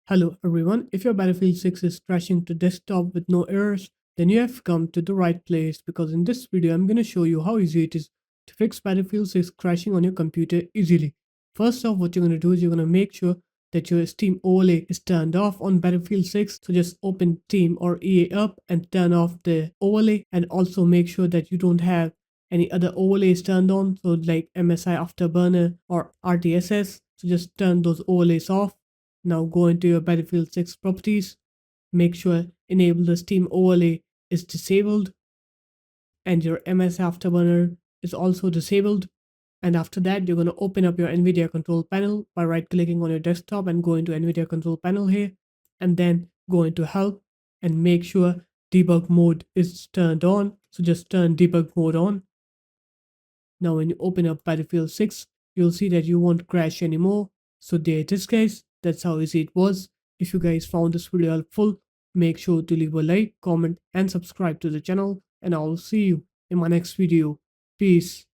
Hello everyone, if your Battlefield 6 is crashing to desktop with no errors, then you have come to the right place because in this video I'm going to show you how easy it is to fix Battlefield 6 crashing on your computer easily. First off, what you're going to do is you're going to make sure that your Steam overlay is turned off on Battlefield 6. So just open Steam or EA up and turn off the overlay, and also make sure that you don't have any other overlays turned on, so like MSI Afterburner or RTSS. So just turn those overlays off. Now go into your Battlefield 6 properties, make sure enable the Steam overlay is disabled and your MS Afterburner is also disabled. And after that, you're going to open up your NVIDIA control panel by right clicking on your desktop and go into NVIDIA control panel here, and then go into help and make sure debug mode is turned on. So just turn debug mode on. Now when you open up Battlefield 6, you'll see that you won't crash anymore. So there it is guys, that's how easy it was. If you guys found this video helpful, make sure to leave a like, comment and subscribe to the channel, and I'll see you in my next video. Peace.